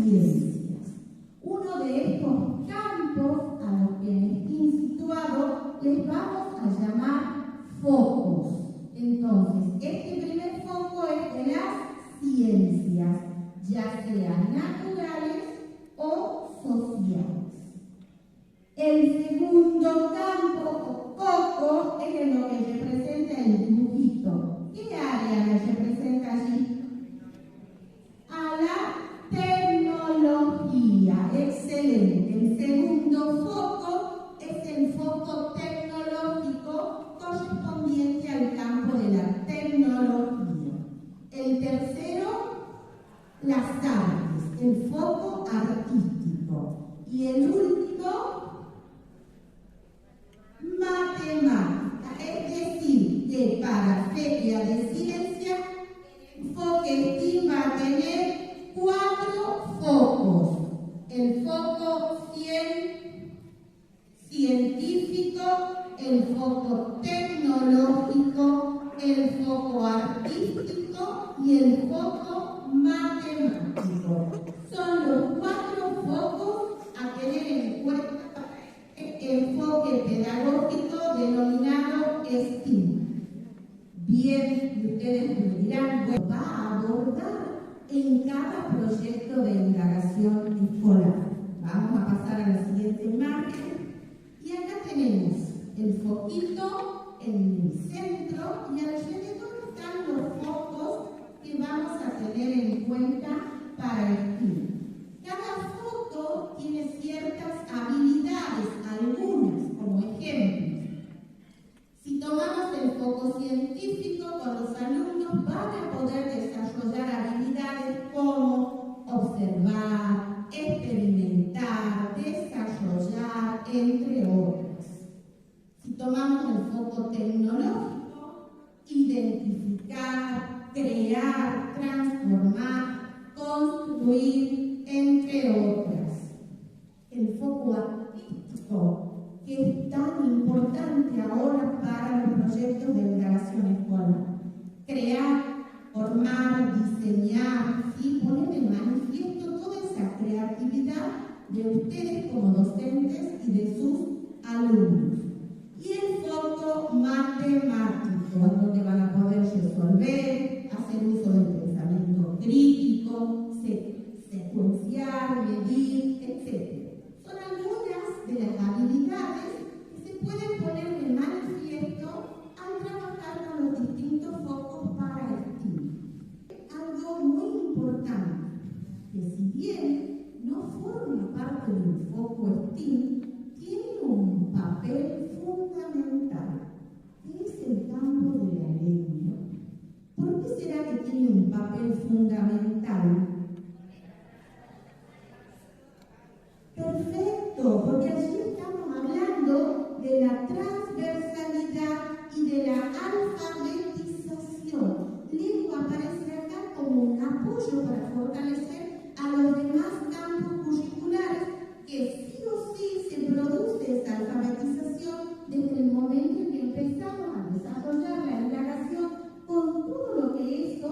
ciencias. Uno de estos campos a los que estén situados les vamos a llamar focos. Entonces, este primer foco es de las ciencias, ya sean naturales o sociales. El segundo campo o foco es en lo que representa el dibujito. ¿Qué área representa allí? A la tecnología. Excelente. El segundo foco es el foco tecnológico correspondiente al campo de la tecnología. El tercero, las artes, el foco artístico. Y el último, matemática. Es decir, que para Feria de Ciencia, Enfoque STEAM va a tener 4 focos. El foco científico, el foco tecnológico, el foco artístico y el foco matemático. Son los 4 focos a tener en cuenta el enfoque pedagógico denominado STEAM. Bien, ustedes me dirán, bueno, va a abordar en cada proyecto de indagación escolar. Vamos a pasar a la siguiente imagen. Y acá tenemos el foquito en el centro y alrededor están los focos que vamos a tener en cuenta para el STEAM. Cada foco tiene ciertas habilidades, algunas como ejemplos. Si tomamos el foco científico, con los alumnos van a poder desarrollar habilidades como observar, experimentar, desarrollar, entre otras. Si tomamos el foco tecnológico, identificar, crear, transformar, construir, entre otras. El foco artístico, que es tan importante ahora para los proyectos de indagación escolar. Crear, formar, diseñar, ¿sí? Poner en manifiesto toda esa creatividad de ustedes como docentes y de sus alumnos. Y el foco matemático, donde van a poder resolver, hacer uso del pensamiento crítico, secuenciar, medir, etc. Son algunas de las habilidades que se pueden poner en manifiesto al trabajar con los distintos focos para el STEAM. Algo muy importante, que si bien no forma parte del foco STEAM, tiene un papel fundamental, que es el campo de la lengua. ¿Por qué será que tiene un papel fundamental? Perfecto, porque allí estamos hablando de la transversalidad y de la alfabetización. Lengua aparece acá como un apoyo para fortalecer a los demás campos curriculares, que sí o sí se produce esa alfabetización desde el momento en que empezamos a desarrollar la indagación con todo lo que eso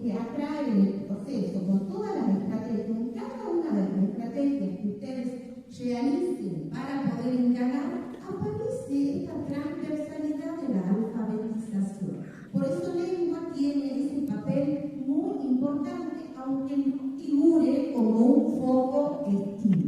atrae en el proceso, con todas las estrategias. En cada una de las estrategias que ustedes realicen para poder indagar, aparece esta transversalidad de la alfabetización. Por eso lengua tiene ese papel muy importante, aunque no figure como un foco STEAM.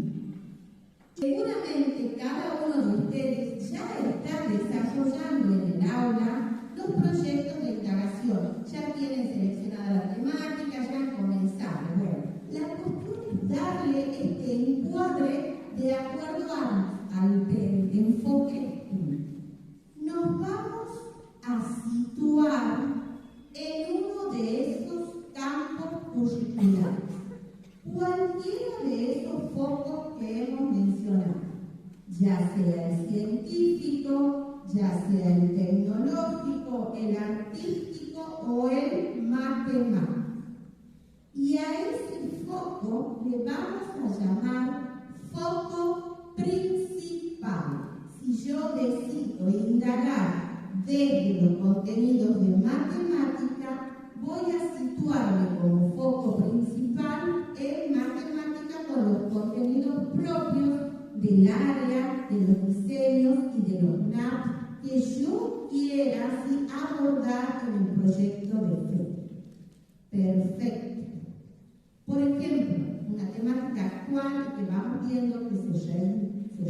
Seguramente cada uno de ustedes ya está desarrollando en el aula los proyectos de indagación. Ya tienen seleccionada la temática, ya han comenzado. Bueno, la cuestión es darle este encuadre de acuerdo al enfoque STEAM. Nos vamos a situar en uno de esos campos curriculares. Cualquiera de esos focos que hemos mencionado, ya sea el científico, ya sea el tecnológico, el artístico o el matemático. Y a ese foco le vamos a llamar foco principal. Si yo decido indagar desde los contenidos de matemática, voy a situarme como foco principal en matemática del área, de los diseños y de los NAP que yo quiera abordar en el proyecto de fe. Perfecto. Por ejemplo, una temática actual que vamos viendo que se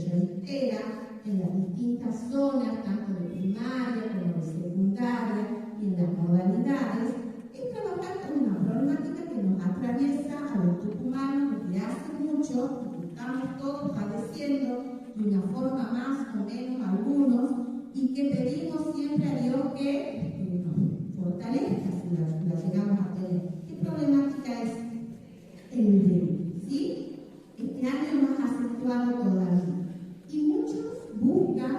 reitera en las distintas zonas, tanto de primaria como de secundaria y en las modalidades, es trabajar con una problemática que nos atraviesa a los tucumanos desde hace mucho y que estamos todos padeciendo de una forma más o menos algunos y que pedimos siempre a Dios que nos fortalezca si la llegamos a tener. ¿Qué problemática es? El débil, ¿sí? Este año más acentuado todavía. Y muchos buscan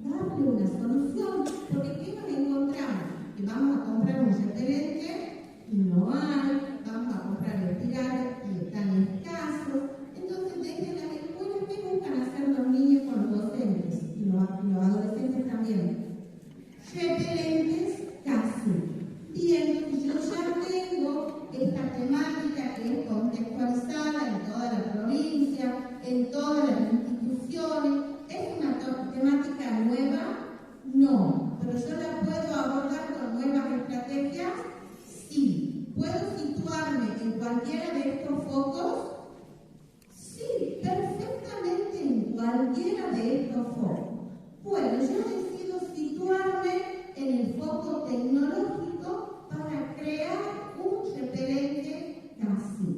darle una solución, porque ¿qué nos encontramos? Que vamos a comprar un repelente y no hay, vamos a comprar espirales y están escasos. Entonces, desde las escuelas, ¿qué buscan hacer los niños con los docentes? Y los adolescentes también. Repelentes casi. Bien, yo ya tengo esta temática que es contextualizada en toda la provincia, en todas las instituciones. ¿Es una temática nueva? No, pero yo la puedo abordar con nuevas estrategias. Sí. ¿Puedo situarme en cualquiera de estos focos? Sí, perfectamente en cualquiera de estos focos. Bueno, yo decido situarme en el foco tecnológico para crear un repelente casi.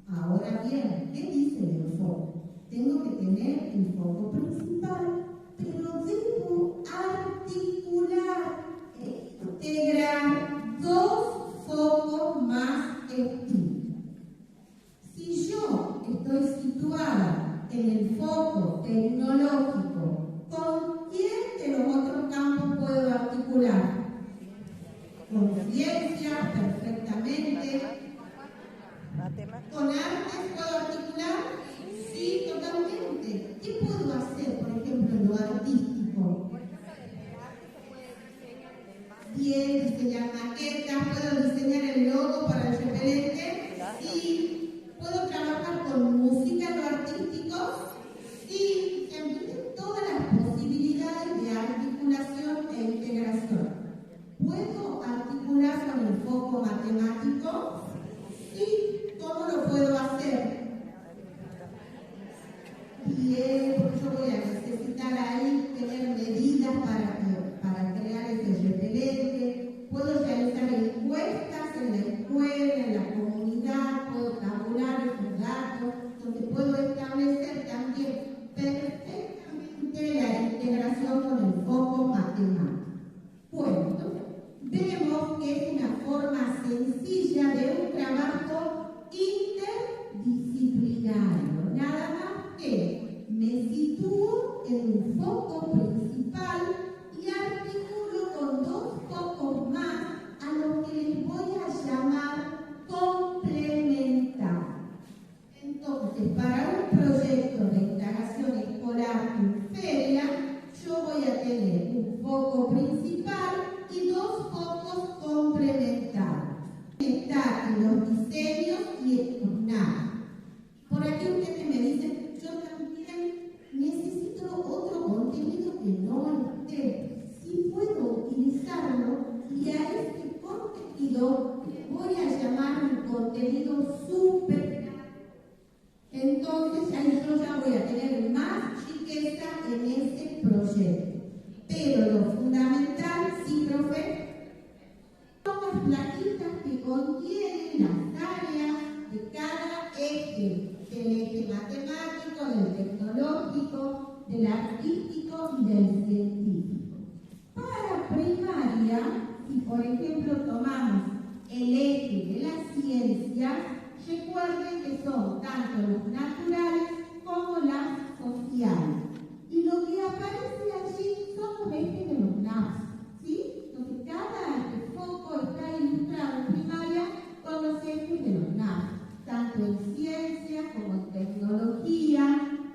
Ahora bien, ¿qué dice el foco? Tengo que tener el foco principal, pero debo articular, integrar dos focos más específicos. Si yo estoy situada en el foco tecnológico, ¿con quién de los otros campos puedo articular? Con ciencia, perfectamente. ¿Con artes puedo articular? Sí, totalmente. ¿Qué puedo hacer, por ejemplo, en lo artístico? Bien, diseñar maquetas, ¿puedo diseñar el logo para el repelente? Sí. ¿Puedo trabajar con música en lo artístico? Sí. Se amplían todas las posibilidades de articulación e integración. ¿Puedo articular con el foco matemático? Sí. ¿Cómo lo puedo hacer? Bien, porque yo voy a necesitar ahí tener medidas para crear ese repelente. Puedo realizar encuestas en la escuela, en la comunidad, puedo tabular esos datos, donde puedo establecer también perfectamente la integración con el foco matemático. Bueno, entonces, vemos que es una forma sencilla de un trabajo interdisciplinario, nada más que me sitúo en un foco principal y articulo con dos focos más a los que les voy a llamar complementarios. Entonces, para un proyecto de instalación escolar en feria, yo voy a tener un foco principal y dos focos complementarios. Está en los diseños y en los NAP. Por aquí ustedes me dicen, yo también necesito otro contenido que no esté. Sí puedo utilizarlo y a este contenido le voy a llamar un contenido súper. Entonces ahí yo ya voy a tener más riqueza en este proyecto. Pero lo fundamental, sí, profe, son las plaquitas que contienen las áreas de cada eje, del eje matemático, del tecnológico, del artístico y del científico. Para primaria, si por ejemplo tomamos el eje de la ciencia, recuerden que son tanto los naturales como las sociales. Y lo que aparece allí son los ejes de los NAP, ¿sí? Entonces cada foco está ilustrado en primaria con los ejes de los NAP, tanto en ciencia como en tecnología,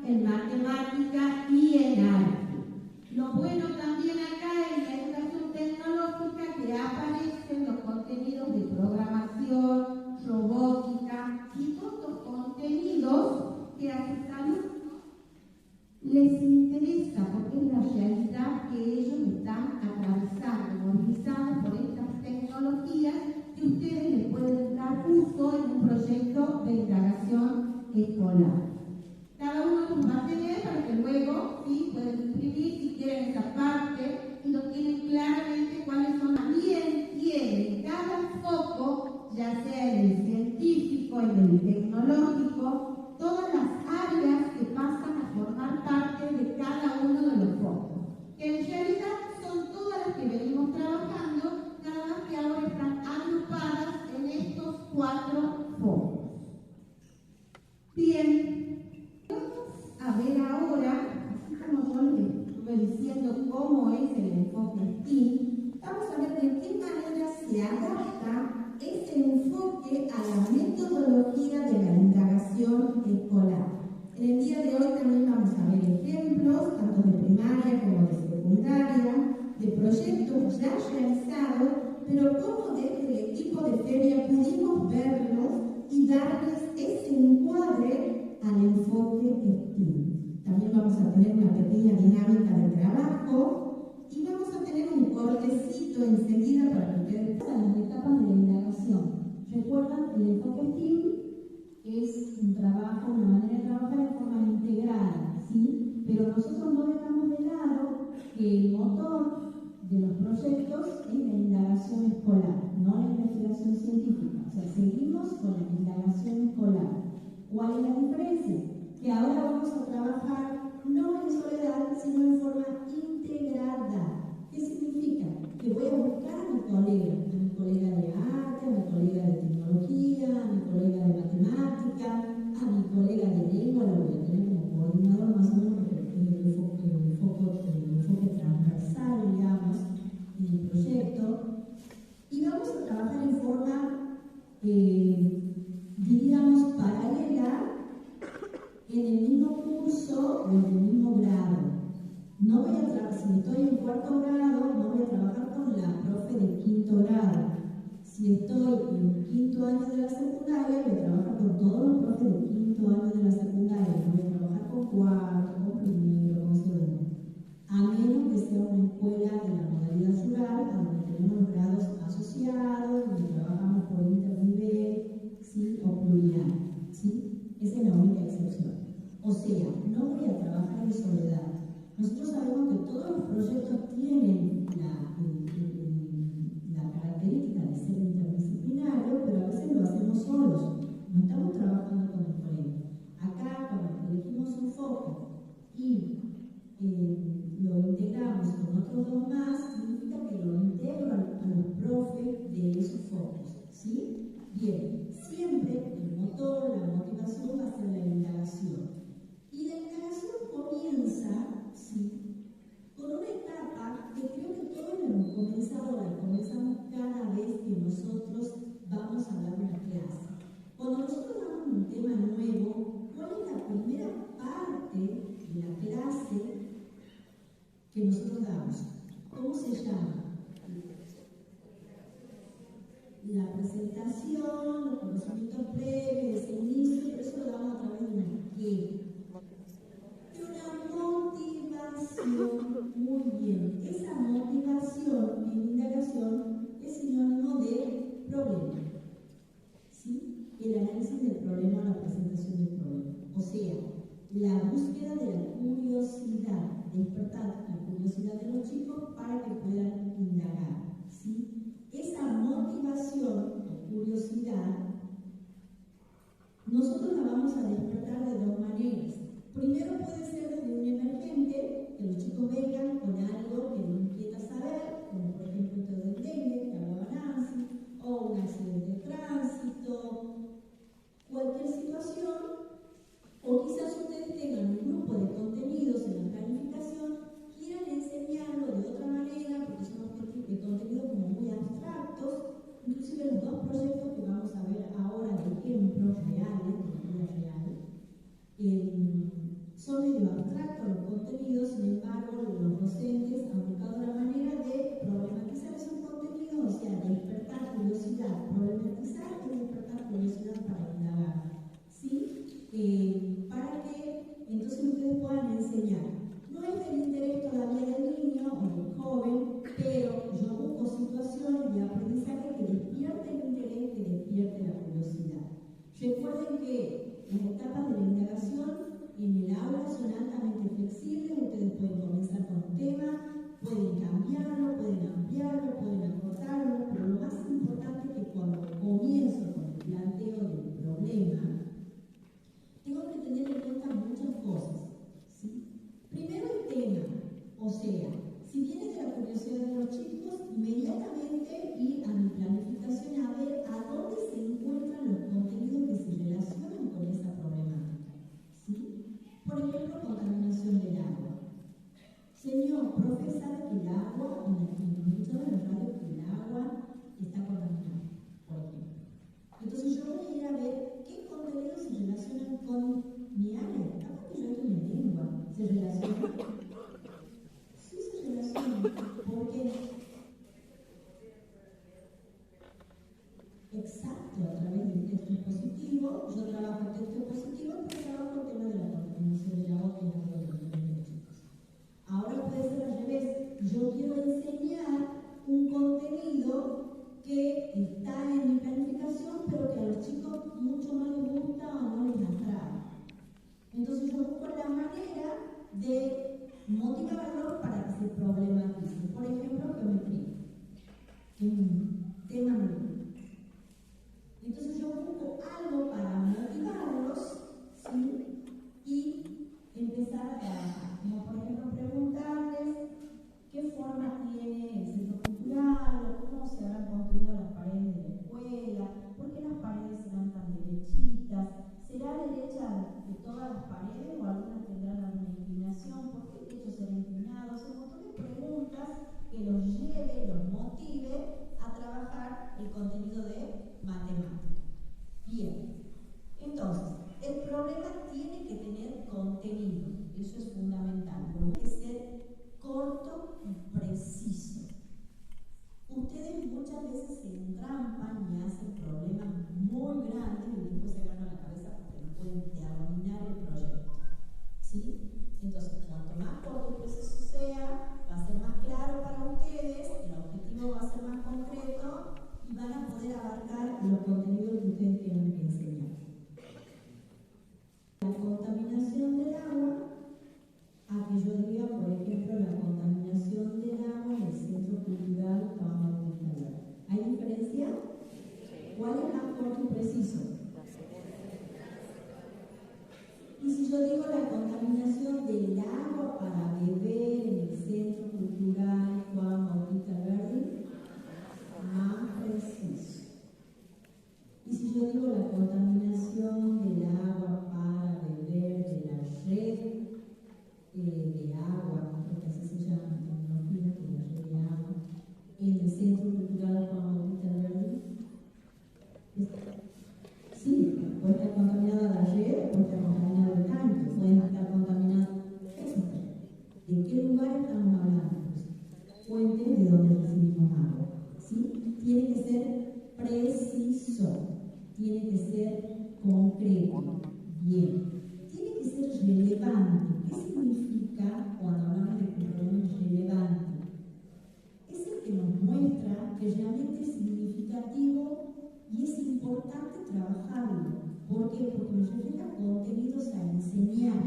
en matemática y en arte. Lo bueno también acá en la educación tecnológica que aparecen los contenidos de programación, robótica y todos los contenidos que a sus alumnos es la realidad que ellos están atravesando, movilizados por estas tecnologías que ustedes les pueden dar uso en un proyecto de indagación escolar. Cada uno los va a tener para que luego sí pueden imprimir si quieren esa parte y lo tienen claramente cuáles son. También tienen cada foco, ya sea en el científico, en el tecnológico, todas las áreas que pasan a formar parte de cada uno de los focos, que en realidad son todas las que venimos trabajando, nada más que ahora están agrupadas en estos 4 focos. Bien, vamos a ver ahora, así como yo les estuve diciendo cómo es el enfoque STEAM, vamos a ver de qué manera se adapta ese enfoque a la metodología de la indagación escolar. En el día de hoy también vamos a ver ejemplos, tanto de primaria como de secundaria, de proyectos ya realizados, pero cómo desde el equipo de feria pudimos verlos y darles ese encuadre al enfoque STEAM. También vamos a tener una pequeña dinámica de trabajo y vamos a tener un cortecito enseguida para que ustedes pasen las etapas de la indagación. ¿Recuerdan? El enfoque STEAM es un trabajo, una manera de trabajar de forma integrada, ¿sí? Pero nosotros no dejamos de lado que el motor de los proyectos es la indagación escolar, no la investigación científica. O sea, seguimos con la indagación escolar. ¿Cuál es la diferencia? Que ahora vamos a trabajar no en soledad, sino en forma integrada. ¿Qué significa? Que voy a buscar a mi colega de arte, a mi colega de tecnología, a mi colega de matemática, a mi colega de lengua, lo voy a tener como coordinador más o menos porque es el enfoque transversal, digamos, en el proyecto. Y vamos a trabajar en forma, diríamos, paralela en el mismo curso o en el mismo grado. No voy a trabajar, si estoy en 4º grado, no voy a trabajar con la profe de 5º grado. Si estoy en 5º año de la secundaria, voy a trabajar con todos los profes de 5º año de la secundaria. No voy a trabajar con 4º, con 1º, con 2º. A menos que sea una escuela de la modalidad rural, donde tenemos los grados asociados, donde trabajamos por internivel, ¿sí? O plurial, ¿sí? Esa es la única excepción. O sea, no voy a trabajar en soledad. Nosotros sabemos que todos los proyectos tienen la característica de ser interdisciplinario, pero a veces lo hacemos solos. No estamos trabajando con el colegio. Acá, cuando elegimos un foco y lo integramos con otros 2 más, significa que lo integro a los profes de esos focos, ¿sí? Bien, siempre el motor, la motivación va a ser la indagación. Y la indagación comienza, ¿sí?, con una etapa que creo que todos hemos comenzado, la comenzamos cada vez que nosotros vamos a dar una clase. Cuando nosotros damos un tema nuevo, ¿cuál es la primera parte de la clase que nosotros damos? ¿Cómo se llama? La presentación, los conocimientos previos, ese inicio, pero eso lo damos a través de una qué. Una motivación. Muy bien. Esa motivación en indagación es sinónimo de problema. ¿Sí? El análisis del problema o la presentación del problema. O sea, la búsqueda de la curiosidad, despertar la curiosidad de los chicos para que puedan indagar. ¿Sí? Esa motivación o curiosidad, nosotros la vamos a despertar de 2 maneras. Primero puede ser desde un emergente, que los chicos vengan con algo que les inquieta saber, como por ejemplo esto del dengue, que hablaba Nancy, o un accidente de tránsito, cualquier situación, o quizás ustedes tengan un grupo de contenidos en la planificación, quieran enseñarlo de otra manera, porque son contenidos como muy abstractos, inclusive los 2 proyectos que vamos a ver ahora de ejemplos reales, de vida real, son medio abstractos los contenidos, sin embargo, los docentes han buscado la manera de problematizar esos contenidos, o sea, despertar curiosidad. Problematizar es despertar curiosidad para indagar, ¿sí? Para que entonces ustedes puedan enseñar. No es del interés Recuerden que las etapas de la indagación en el aula son altamente flexibles. Ustedes pueden comenzar con un tema, pueden cambiarlo, pueden ampliarlo, pueden acortarlo, pero lo más importante es que cuando comienzo con el planteo del problema, tengo que tener en cuenta muchas cosas, ¿sí? Primero el tema, o sea, si viene de la curiosidad de los chicos, inmediatamente ir a mi planificación a ver a dónde se encuentran los contenidos que se relacionan con esa problemática, ¿sí? Por ejemplo, contaminación del agua. Señor, profe, ¿sabe que el agua, en muchos de los radios, que el agua está contaminada, por ejemplo? Entonces yo voy a ir a ver qué contenidos se relacionan con mi área. Capaz que yo estoy en lengua, ¿se relaciona? Sí se relaciona, porque exacto, a través del texto expositivo, yo trabajo el texto expositivo, pero trabajo el tema de la contaminación del agua, que es algo de los chicos. Ahora puede ser al revés, yo quiero enseñar un contenido que está en mi planificación, pero que a los chicos mucho no les gusta o no les atrae. Entonces yo busco la manera de motivarlos para que se problematicen. Por ejemplo, geometría, un tema nuevo. Entonces yo busco algo para motivarlos, ¿sí? Y empezar a trabajar, como por ejemplo preguntarles qué forma tiene el centro cultural, o cómo se habrán construido las paredes de la escuela, por qué las paredes serán tan derechitas, será derecha de todas las paredes o algunas tendrán alguna inclinación, por qué el techo será inclinado, o sea, un montón de preguntas que los lleve, los motive a trabajar el contenido de matemática. Bien, entonces, el problema tiene que tener contenido, eso es fundamental, tiene que ser corto y preciso. Ustedes muchas veces se entrampan y hacen problemas muy grandes y después se agarran la cabeza porque no pueden terminar el proyecto, ¿sí? Entonces, cuanto más corto y preciso sea, va a ser más claro para ustedes, el objetivo va a ser más concreto y van a poder abarcar los contenidos que ustedes tengan que enseñar. La contaminación del agua, a que yo diga, por ejemplo, la contaminación del agua en el Centro Cultural Juan Bautista Alberdi. ¿Hay diferencia? ¿Cuál es más corto y preciso? Y si yo digo la contaminación del agua para beber en el Centro Cultural Juan Bautista Alberdi, más preciso. Y si yo digo la contaminación del agua para beber de la red de agua, creo que así se llama en tecnología, de la red de agua, en el Centro Cultural Juan Bautista Alberdi, sí, puede estar contaminada la red, puede estar contaminado el tanque, puede estar contaminado, etc. ¿De qué lugar estamos hablando? Fuentes de donde recibimos agua, ¿sí? Tiene que ser preciso, tiene que ser concreto, bien. Tiene que ser relevante. ¿Qué significa cuando hablamos de que un problema es relevante? Es el que nos muestra que realmente es significativo y es importante trabajarlo. ¿Por qué? Porque nos refleja contenidos a enseñar,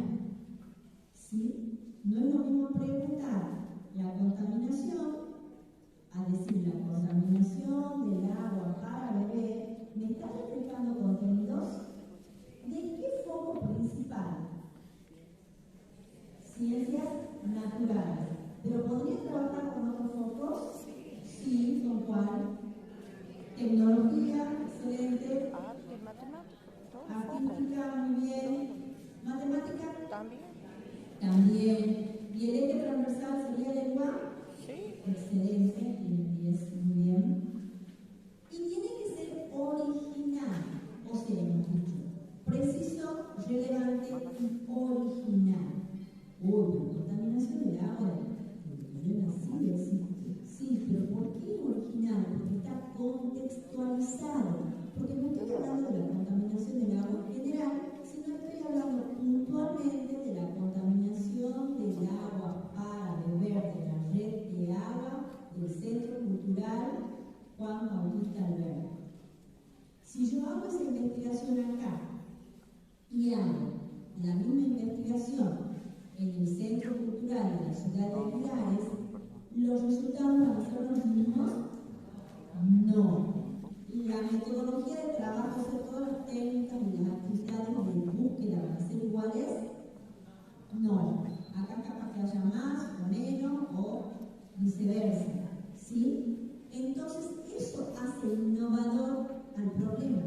¿sí? No es lo mismo preguntar la contaminación a decir la contaminación del agua para beber. ¿Me está reflejando contenidos? ¿De qué foco principal? Ciencias naturales. ¿Pero podría trabajar con otros focos? Sí, ¿con cuál? Tecnología, excelente. Artística, muy bien. ¿Matemática? También. ¿Y el eje transversal sería lengua? Sí. Excelente, tiene 10, muy bien. Y tiene que ser original, o sea, hemos dicho, preciso, relevante y original. Uy, contaminación del agua, sí existe. Sí, pero ¿por qué original? Porque está contextualizado. Porque no estoy hablando de la contaminación del agua en general, sino estoy hablando puntualmente de la contaminación del agua para beber de la red de agua del Centro Cultural Juan Bautista Alberdi. Si yo hago esa investigación acá la misma investigación en el Centro Cultural de la ciudad de Pilares, ¿los resultados van a ser los mismos? No. La metodología de trabajo, o sea, todas las técnicas y las actividades de búsqueda van a ser iguales. No. Acá capaz que haya más o menos o viceversa. ¿Sí? Entonces, eso hace innovador al problema,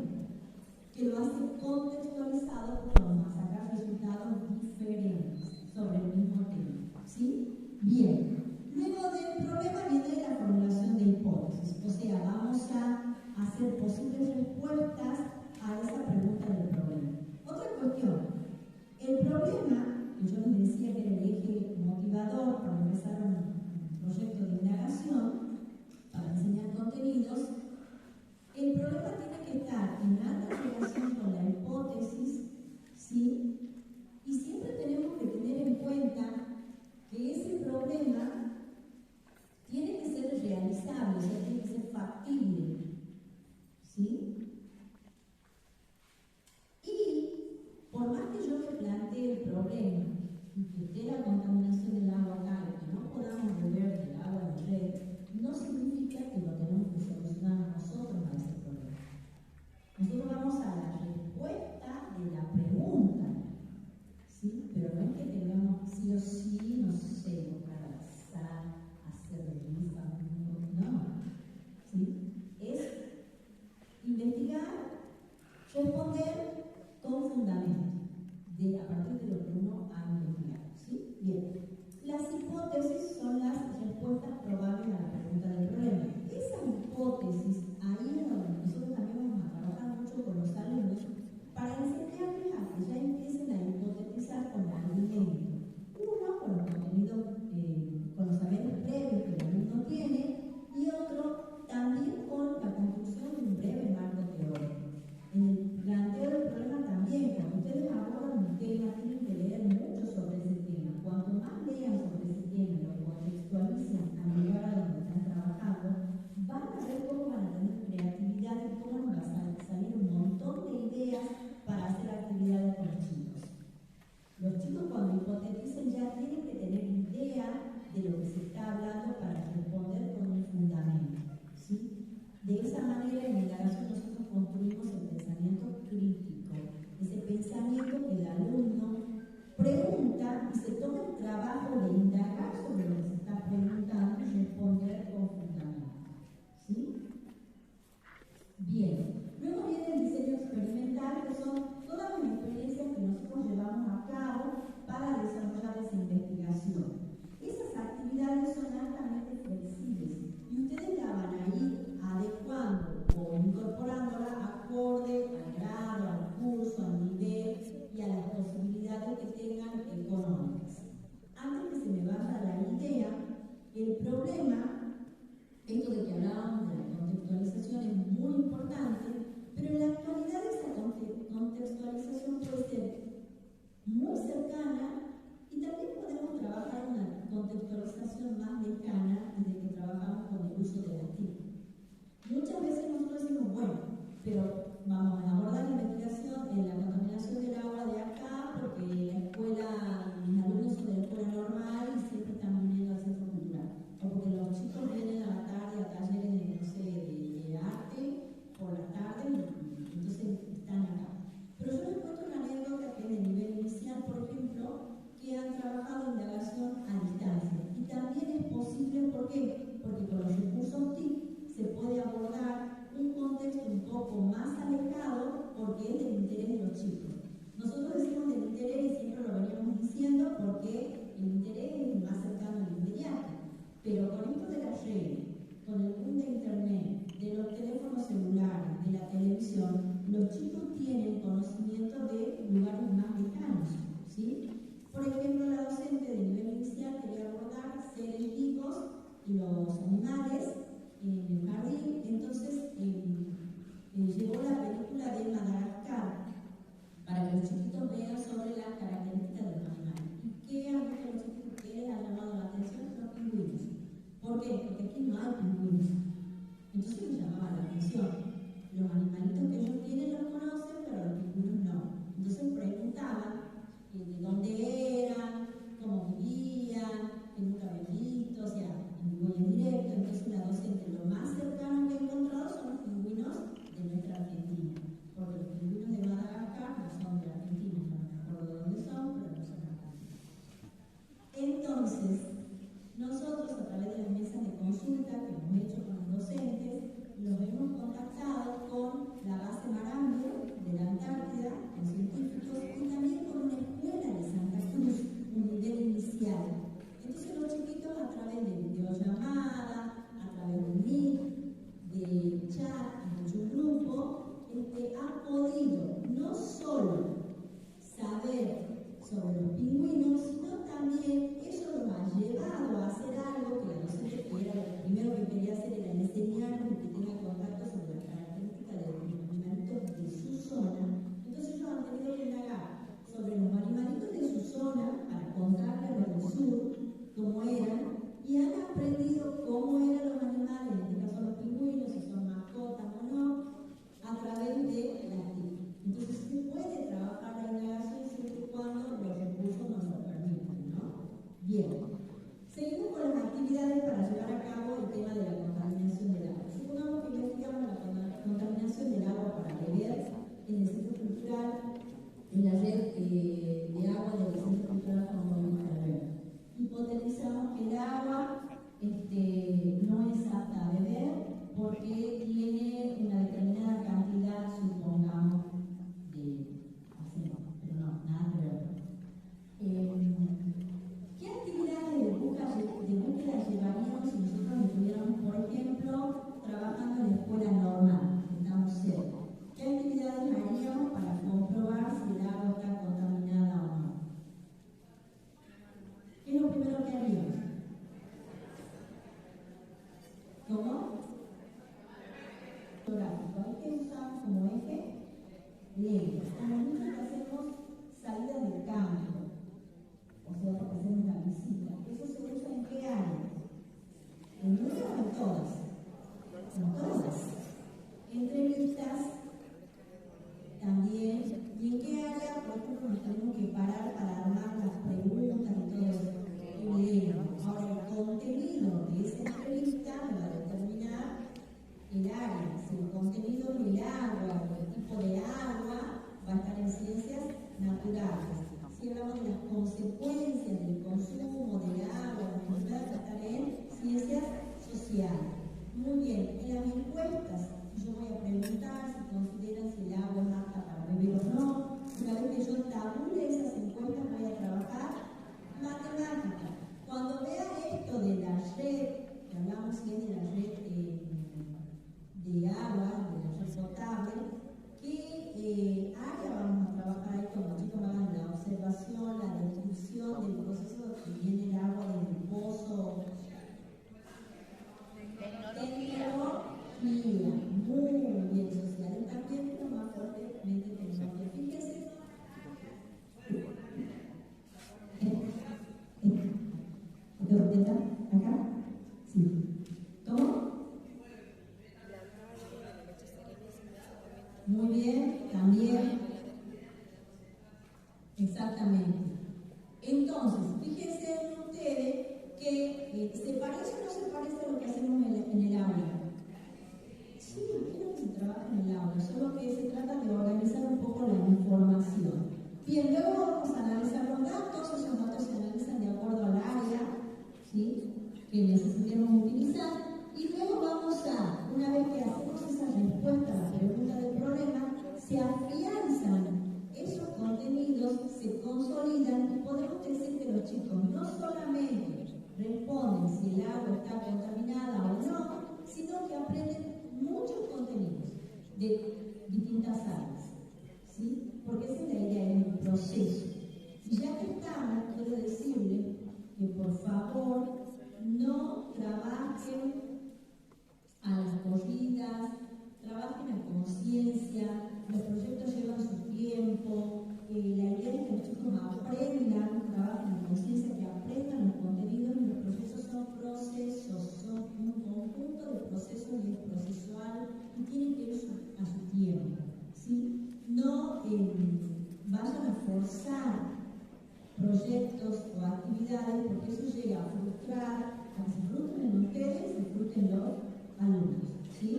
que lo hace contextualizado porque vamos a sacar resultados diferentes sobre el mismo tema. ¿Sí? Bien. Luego del problema viene la formulación de hipótesis, o sea, vamos a hacer posibles respuestas a esa pregunta del problema. Otra cuestión, el problema, que yo les decía que era el eje motivador para empezar un proyecto de indagación, para enseñar contenidos, el problema tiene que estar en alta relación con la hipótesis, ¿sí? Y siempre tenemos que tener en cuenta que ese problema tiene que ser realizable, o sea, tiene que ser factible, ¿sí? Y por más que yo me plantee el problema y que esté la contaminación del agua acá y que no podamos beber del agua del red, no significa que lo tenemos que solucionar nosotros a ese problema. Nosotros vamos a la respuesta de la pregunta, ¿sí? Pero no es que tengamos sí o sí, no sé, buscar la sal, hacer rifa, no. ¿Sí? Es investigar, responder con fundamento, a partir de lo que uno ha investigado. ¿Sí? Bien. Las hipótesis son las respuestas probables a la pregunta del problema. Esas hipótesis, ahí es donde nosotros también vamos a trabajar mucho con los alumnos para enseñarles a que ya empiecen a hipotetizar con argumentos. Uno, con los contenidos, con los saberes previos que el alumno tiene, y otro, también con la construcción de un breve marco teórico. En el planteo del problema también, cuando ustedes abordan un tema, tienen que leer mucho sobre ese tema. Cuanto más lean sobre ese tema y lo contextualicen al lugar a donde están trabajando, van a ver cómo van a tener creatividad y cómo nos va a salir un montón de ideas para hacer actividades con los chicos. Los chicos cuando hipoteticen ya tienen que tener idea de lo que se está hablando para responder con un fundamento. ¿Sí? De esa manera, en la indagación nosotros construimos el pensamiento crítico, ese pensamiento que el alumno pregunta y se toma el trabajo de indagar sobre lo que se está preguntando y responder con fundamento. ¿Sí? Bien. Luego viene el diseño experimental, que son todas las experiencias que nosotros llevamos a cabo para desarrollar esa investigación. Esas actividades son altamente flexibles y ustedes la van a ir adecuando o incorporándola acorde al grado, al curso, al nivel y a las posibilidades que tengan económicas. Antes que se me vaya la idea, el problema, esto de que hablábamos de la contextualización es muy importante, pero en la actualidad esa contextualización puede ser muy cercana y también podemos trabajar una contextualización más lejana desde que trabajamos con el uso de la TIC. Muchas veces nosotros decimos, bueno, pero vamos a abordar la investigación en la contaminación del agua de acá porque la escuela, mis alumnos son de la escuela normal y siempre están viniendo al centro cultural. O porque los chicos vienen a la tarde a talleres de, no sé, de arte por la tarde y entonces están acá. Pero yo les cuento una anécdota que es de nivel inicial, por ejemplo, que han trabajado indagación a distancia. Y también es posible, ¿por qué? Porque con los recursos TIC se puede abordar un contexto un poco más alejado porque es del interés de los chicos. Nosotros decimos del interés y siempre lo veníamos diciendo porque el interés es el más cercano al inmediato. Pero con esto de la red, con el boom de internet, de los teléfonos celulares, de la televisión, los chicos tienen conocimiento de lugares más lejanos, ¿sí? Por ejemplo, la docente de nivel inicial quería abordar seres vivos y los animales en el jardín, entonces llevó la película de Madagascar para que los chiquitos vean sobre las características de los animales. ¿Y qué han visto los chiquitos que les ha llamado la atención? Los pingüinos. ¿Por qué? Porque aquí no hay pingüinos. Entonces les llamaba la atención. Los animalitos que ellos tienen los conocen, pero los pingüinos no. Entonces preguntaban cómo eran y han aprendido cómo eran los animales, en este caso los pingüinos, si son mascotas o no, a través de la actividad. Entonces se puede trabajar la indagación siempre y cuando los recursos nos lo permitan, ¿no? Bien. Seguimos con las actividades para llevar a cabo el tema de la contaminación del agua. Supongamos que investigamos la contaminación del agua para beber en el Centro Cultural, en la red de agua del Centro Cultural Juan Domingo Herrera. Hipotetizamos que el agua no es apta a beber porque tiene una determinada cantidad, supongamos, de arsénico, pero no, nada que ver. ¿Qué actividades de búsqueda llevaríamos si nosotros estuviéramos, por ejemplo, trabajando en la escuela normal, que estamos cerca? ¿Qué actividades haríamos para comprobar si el agua está contaminada o no? ¿Qué es lo primero que haríamos? ¿Cómo? Ahí que usamos como eje leyes. Como mucho que hacemos salidas de campo, o sea, porque hacemos la visita. ¿Eso se usa en qué área? ¿En una o en todas? En todas. Entrevistas también. ¿Y en qué área, por ejemplo, nos tenemos que parar para armar las preguntas y todo eso? Ahora, el contenido de esa entrevista me va a determinar el área. Si el contenido del agua o el tipo de agua va a estar en ciencias naturales. Si hablamos de las consecuencias del consumo del agua, va a estar en ciencias sociales. Muy bien, en las encuestas yo voy a preguntar si consideran si el agua es apta para beber o no. Una vez que yo tabule esas encuestas voy a trabajar matemática. Cuando vea esto de la red, que hablamos si es de la red de agua, de la red potable, ¿qué área vamos a trabajar ahí cuando los chicos hagan la observación, la descripción del proceso que viene el agua desde el pozo? Tecnología. Muy bien, social y también, pero más fuertemente tecnología. Fíjense. ¿Te repita? ¿Acá? Sí. ¿Cómo? Muy bien, también. Exactamente. Entonces, fíjense ustedes que ¿se parece o no se parece a lo que hacemos en el aula? Sí, creo que se trabaja en el aula, solo que se trata de organizar un poco la información. Bien, luego vamos a analizar los datos, esos datos se analizan de acuerdo al área, ¿sí?, que necesitemos utilizar, y luego vamos a, una vez que hacemos esa respuesta a la pregunta del problema, se afianzan esos contenidos, se consolidan y podemos decir que los chicos no solamente responden si el agua está contaminada o no, sino que aprenden muchos contenidos de distintas áreas, ¿sí? Porque esa es la idea, es un proceso. Y ya que estamos, quiero decirles que por favor no trabajen a las corridas, trabajen a conciencia, los proyectos llevan su tiempo, la idea es que los chicos aprendan, trabajen a conciencia, que aprendan los contenidos, y los procesos son procesos, son un conjunto de procesos y es procesual y tienen que ir a su tiempo, ¿sí? No vayan a forzar proyectos o actividades porque eso llega a frustrar, a que se frustren ustedes y se frustren los alumnos, ¿sí?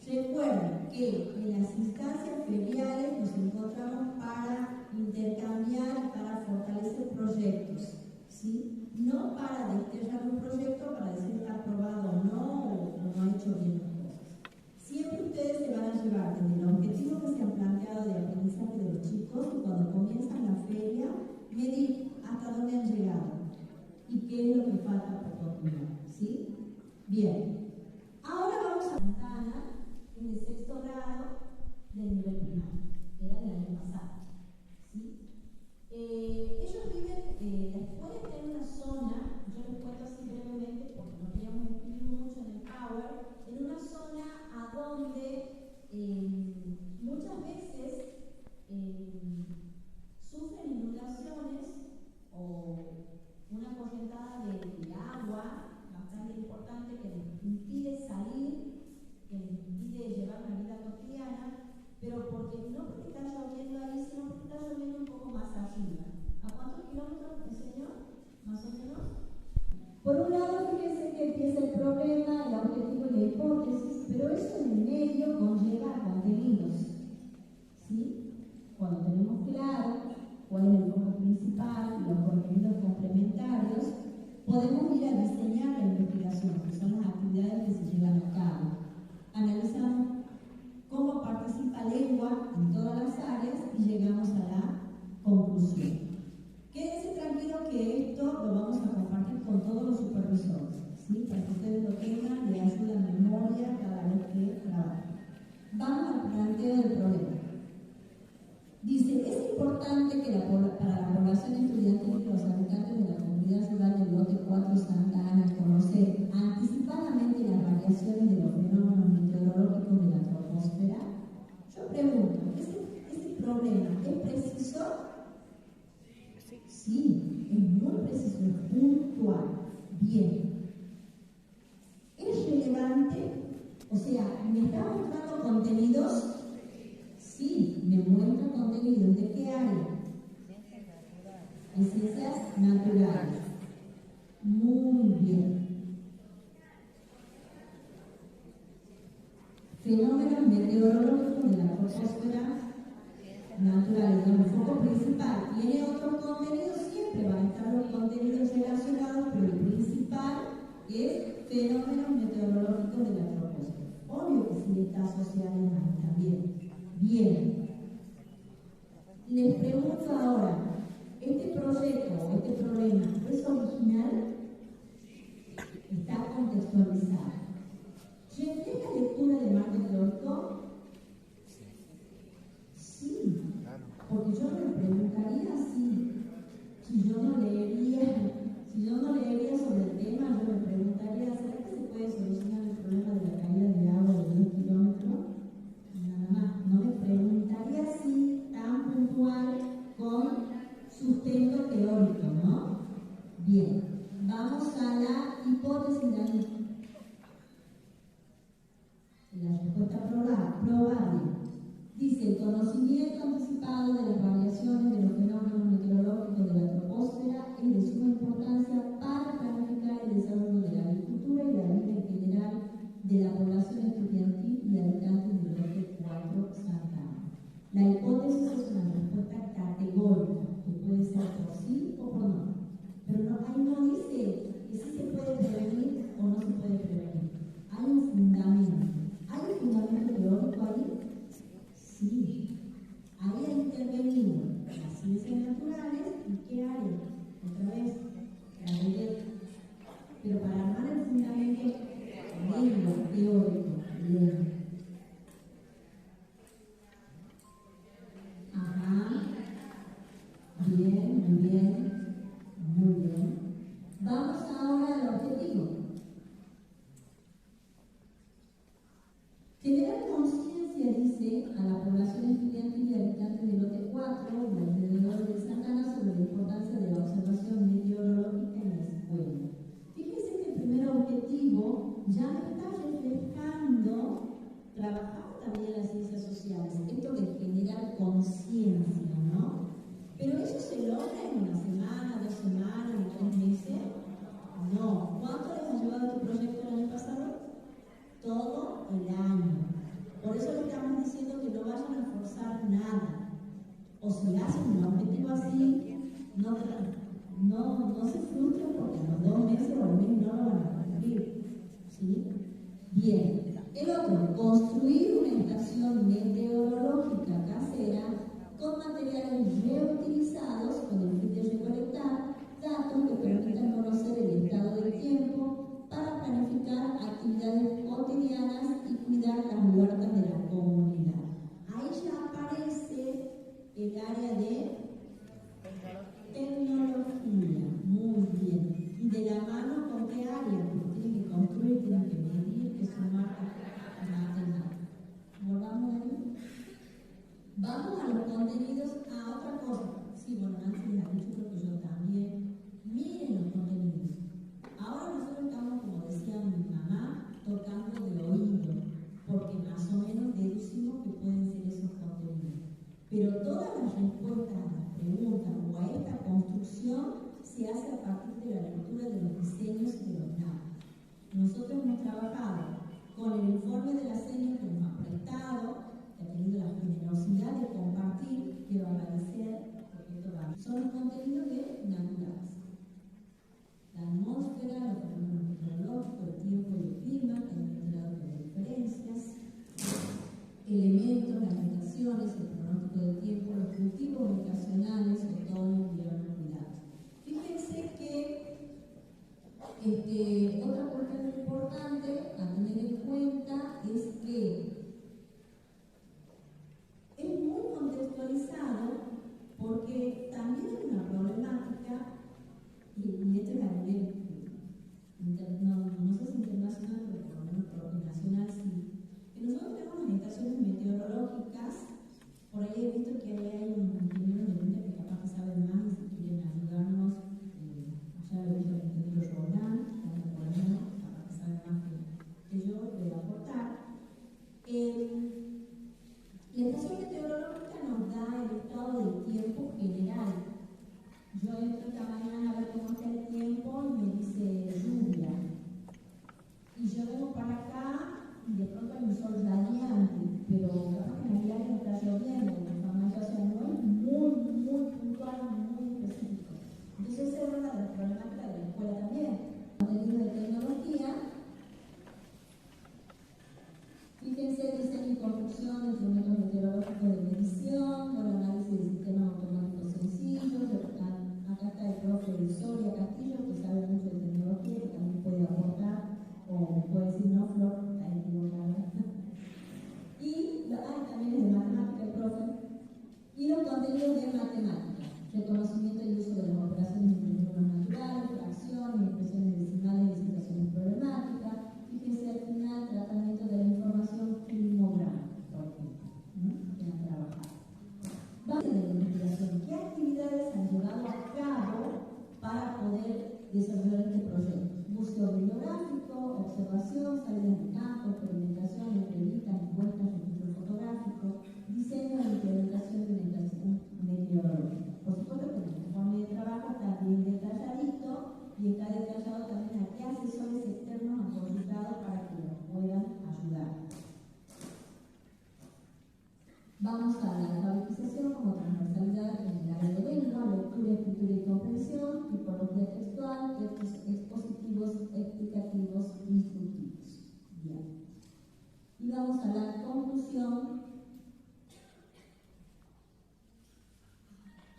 Recuerden que en las instancias feriales nos encontramos para intercambiar, para fortalecer proyectos, ¿sí? No para desterrar un proyecto, para decir que está aprobado o no ha hecho bien las cosas. Siempre ustedes se van a llevar desde el objetivo que se han planteado de aprendizaje de los chicos y cuando comienzan la feria, medir hasta dónde han llegado y qué es lo que falta por continuar, ¿sí? Bien. Ahora vamos a Santana, en el 6º grado del nivel primario, que era del año pasado, ¿sí? Ellos viven, la escuela está en una zona, yo les cuento así brevemente porque no queríamos escribir mucho en el Power, en una zona a donde muchas veces sufren inundaciones o una correntada de planificación, que son las actividades que se llevan a cabo. Analizamos cómo participa lengua en todas las áreas y llegamos a la conclusión. Quédense tranquilos que esto lo vamos a compartir con todos los supervisores, ¿sí? Para que ustedes lo tengan, le ayuda a memoria cada vez que trabajan. Vamos al planteo del problema. Dice, es importante que para la población estudiantil y los habitantes de la comunidad rural del lote 4 Santa Ana conocer anticipadamente las variaciones de los fenómenos meteorológicos de la troposfera. Yo pregunto, ¿ese problema es preciso? Sí, es muy preciso, es puntual. Bien. ¿Es relevante? O sea, ¿me está mostrando contenidos? Sí, me muestra contenidos. ¿De qué área? En ciencias naturales. Muy bien. Fenómenos meteorológicos de la troposfera natural, el foco principal. Tiene otros contenidos, siempre van a estar los contenidos relacionados, pero el principal es fenómenos meteorológicos de la troposfera. Obvio que sí está asociado también. Bien. Les pregunto ahora, ¿este proyecto, este problema es original? Está contextualizado. ¿Llevé la lectura de marco teórico? Sí. Porque yo me preguntaría si yo no leería sobre el tema, yo me preguntaría, ¿será que se puede solucionar el problema de la caída de agua de 10 kilómetros? Nada más, no me preguntaría así tan puntual con sustento teórico, ¿no? Bien, vamos a la hipótesis la respuesta probable. Dice, el conocimiento anticipado de las variaciones de los fenómenos meteorológicos de la troposfera es de suma importancia para planificar el desarrollo de la agricultura y la vida en general de la población estudiantil y habitantes del lote 4 Santa Ana. La hipótesis es una respuesta categórica, que puede ser por sí o por no. Pero ahí no dice que sí se puede prevenir o no se puede prevenir. Hay un fundamento. ¿Hay un fundamento teórico ahí? Sí. Ahí ha intervenido las ciencias naturales y ¿qué área? Otra vez, la ley. Pero para armar el fundamento teórico, bien. Ajá. Bien, muy bien. Muy bien. Vamos ahora al objetivo. Generar conciencia, dice, a la población estudiantil y habitantes del lote 4 y alrededor de Santa Ana sobre la importancia de la observación meteorológica en la escuela. Fíjense que el primer objetivo ya me está reflejando trabajar también las ciencias sociales, esto de generar conciencia, ¿no? Pero eso se logra en una semana, 2 semanas, en 3 meses. No. ¿Cuánto les ha llevado tu proyecto el año pasado? Todo el año. Por eso le estamos diciendo que no vayan a forzar nada. O si hacen un objetivo así, no se frustren porque en los 2 meses o el mes no lo van a cumplir. ¿Sí? Bien. El otro, construir una estación meteorológica casera con materiales reutilizados con el fin de recolectar datos que permitan conocer el estado del tiempo para planificar actividades cotidianas y cuidar las huertas de la comunidad. Ahí ya aparece el área de tecnología. Muy bien. ¿Y de la mano con qué área? Porque tienen que construir, tienen que medir, que sumar, matemáticas. ¿Volvamos ahí? Vamos a los contenidos, a otra cosa. Sí, bueno, Nancy les ha dicho, creo que yo también. Miren los contenidos. Ahora nosotros estamos, como decía mi mamá, tocando de oído, porque más o menos deducimos que pueden ser esos contenidos. Pero todas las respuestas a las preguntas o a esta construcción se hace a partir de la lectura de los diseños y de los datos. Nosotros hemos trabajado con el informe de la seña que nos ha prestado, que ha tenido la generosidad de compartir. Quiero agradecer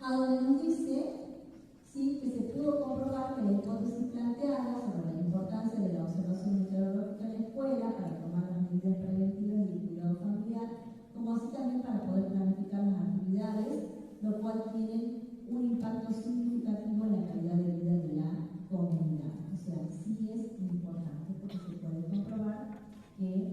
a donde nos dice ¿sí? que se pudo comprobar que la hipótesis planteada sobre la importancia de la observación meteorológica en la escuela para tomar las medidas preventivas y el cuidado familiar, como así también para poder planificar las actividades, lo cual tiene un impacto significativo en la calidad de vida de la comunidad. O sea, sí es importante porque se puede comprobar que es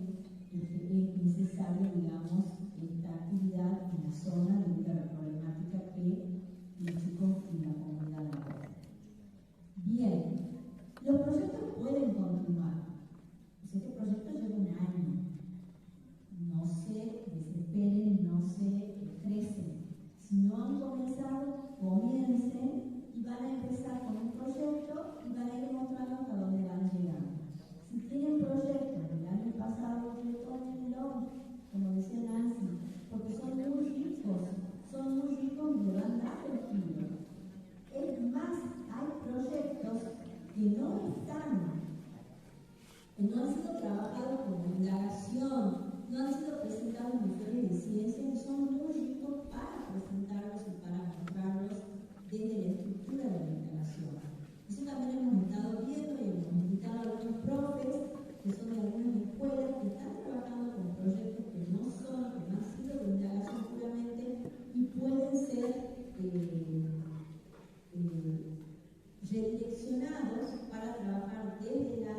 necesario, digamos, esta actividad en la zona debido a la problemática que los chicos y la comunidad abordan. Bien, los proyectos pueden continuar. Este proyecto lleva un año. No se desesperen, no se estresen. Si no han comenzado, comiencen y van a empezar con un proyecto y van a ir mostrando hasta dónde van llegando. Si tienen proyectos del año pasado, retómenlo, como decía Nancy, porque son muy ricos y le van dando el giro. Es más, hay proyectos que no han sido trabajados como indagación, no han sido presentados en ferias de ciencia y son muy ricos para presentarlos y para mostrarlos desde la estructura de la indagación. Eso también hemos estado viendo y hemos invitado a algunos profes que son de algunas escuelas que están trabajando con proyectos que no han sido de indagación puramente y pueden ser redireccionados para trabajar desde la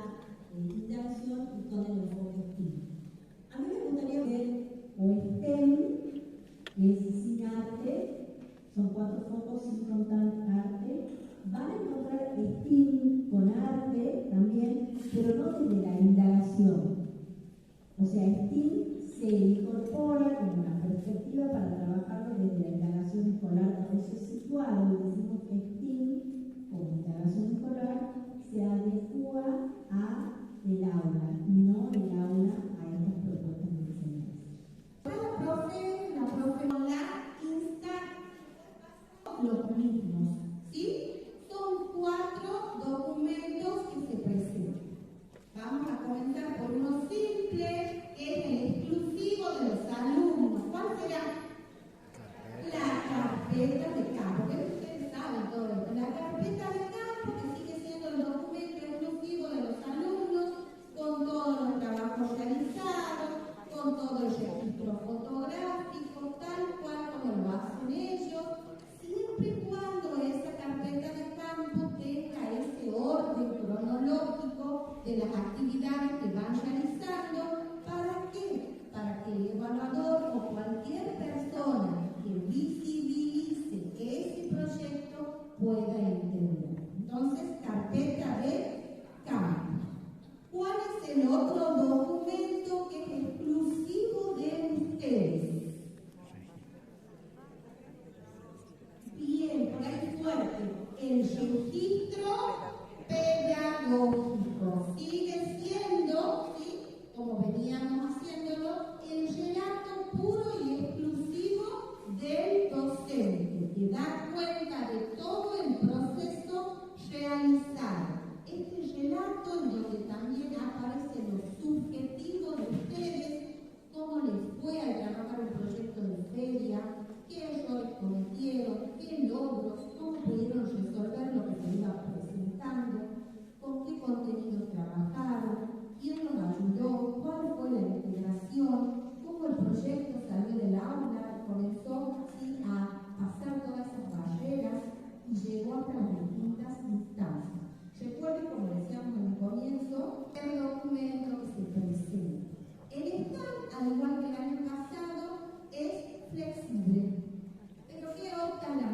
indagación y con el enfoque STEAM. A mí me gustaría ver o STEM, que es sin arte, son 4 focos sin contar arte. Van a encontrar STEAM con arte también, pero no desde la indagación. O sea, STEAM se incorpora como una perspectiva para trabajarlo desde la indagación escolar, por eso es situado y decimos que STEAM como indagación escolar se adecua a el aula y no el aula a estas propuestas de enseñanza. La profe la insta los mismos, ¿sí? Son 4 documentos que se presentan. Vamos a comenzar por uno simple, que es el exclusivo de los alumnos. ¿Cuál será? La carpeta de campo, que ustedes saben todo esto. La carpeta de campo, que sigue siendo el documento exclusivo de los alumnos, con todos los trabajos realizados, con todo el registro fotográfico, tal cual como lo hacen ellos, siempre y cuando esa carpeta de campo tenga ese orden cronológico de las actividades que van realizando. ¿Para qué? Para que el evaluador o cualquier persona que visibilice ese proyecto pueda entender. Entonces, carpeta de campo. ¿Cuál es el otro documento que es exclusivo de ustedes? Bien, por ahí fuerte. El registro pedagógico. Sigue siendo, ¿sí?, como veníamos haciéndolo, el relato puro y exclusivo del docente, que da cuenta de todo el proceso realizado. Este relato en donde también aparece lo subjetivo de ustedes, cómo les fue al trabajar un proyecto de feria, qué errores cometieron, qué logros, cómo pudieron resolver lo que se iba presentando, con qué contenidos trabajaron, quién los ayudó, cuál fue la integración, cómo el proyecto salió del aula, comenzó así a pasar todas esas barreras y llegó hasta las distintas instancias. Recuerden, como decíamos en el comienzo, el documento que se presenta. El stand, al igual que el año pasado, es flexible. Pero ¿qué opta la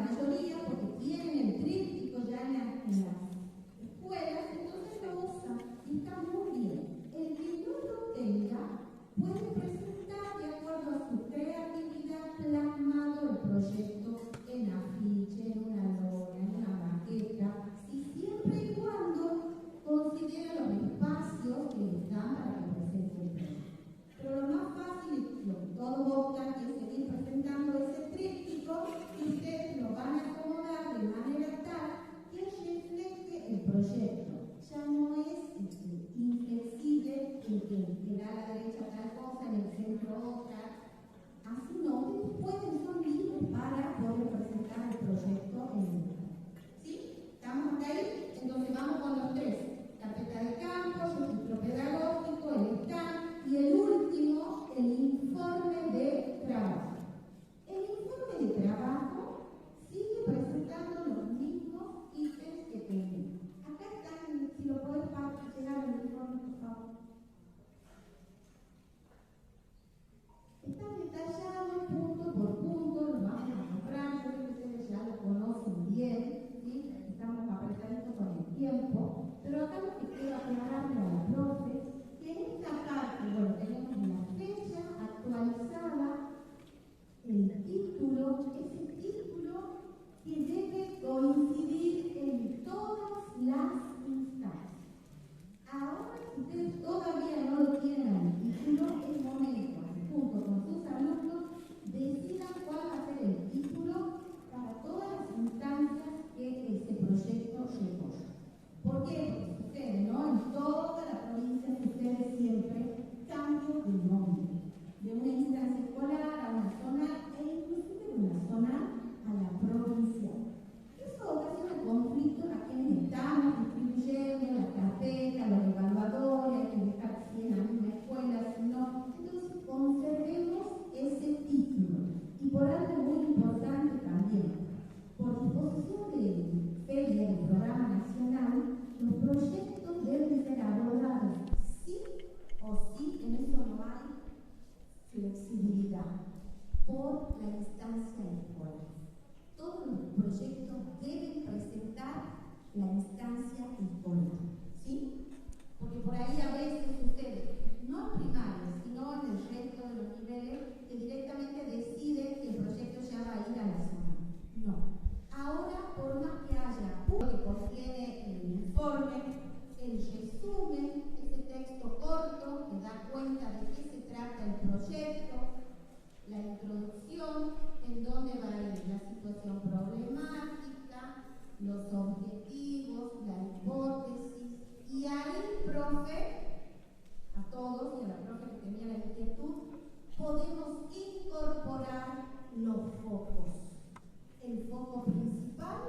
la instancia escolar, ¿sí? Porque por ahí a veces sucede, no en primaria, sino en el resto de los niveles, que directamente deciden que el proyecto ya va a ir a la zona. No. Ahora, por más que haya uno que contiene el informe, el resumen, ese texto corto que da cuenta de qué se trata el proyecto, la introducción, en dónde va a ir la situación problemática, los objetivos, la hipótesis, y ahí, profe, a todos y a la profe que tenía la inquietud, podemos incorporar los focos. El foco principal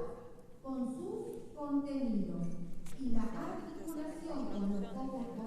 con sus contenidos y la articulación con los focos